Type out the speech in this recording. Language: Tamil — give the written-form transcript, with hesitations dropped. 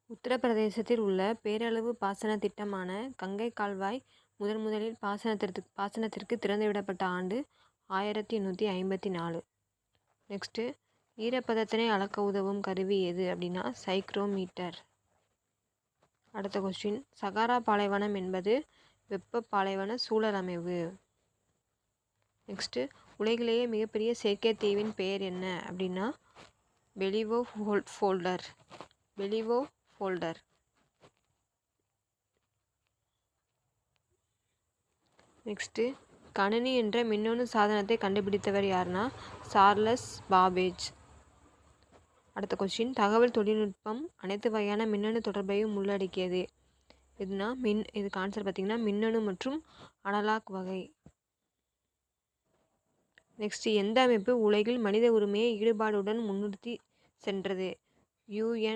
உத்தரப்பிரதேசத்தில் உள்ள பேரளவு பாசன திட்டமான கங்கை கால்வாய் முதலில் பாசனத்திற்கு திறந்துவிடப்பட்ட ஆண்டு 1854. நெக்ஸ்ட்டு, ஈரப்பதத்தினை அளக்க உதவும் கருவி எது அப்படின்னா சைக்ரோமீட்டர். அடுத்த கொஸ்டின், சகாரா பாலைவனம் என்பது வெப்ப பாலைவன சூழலமைவு. நெக்ஸ்ட்டு, உலகிலேயே மிகப்பெரிய செயற்கை தீவின் பெயர் என்ன அப்படின்னா பெலிவோ ஃபோல்டர். நெக்ஸ்ட்டு, கணினி என்ற மின்னணு சாதனத்தை கண்டுபிடித்தவர் யாருன்னா சார்லஸ் பாபேஜ். அடுத்த கொஸ்டின், தகவல் தொழில்நுட்பம் அனைத்து வகையான மின்னணு தொடர்பையும் உள்ளடக்கியது. இதுக்கு ஆன்சர் பார்த்தீங்கன்னா மின்னணு மற்றும் அனலாக் வகை. நெக்ஸ்ட், எந்த அமைப்பு உலகில் மனித உரிமையை ஈடுபாடுடன் முன்னிறுத்தி சென்றது? UN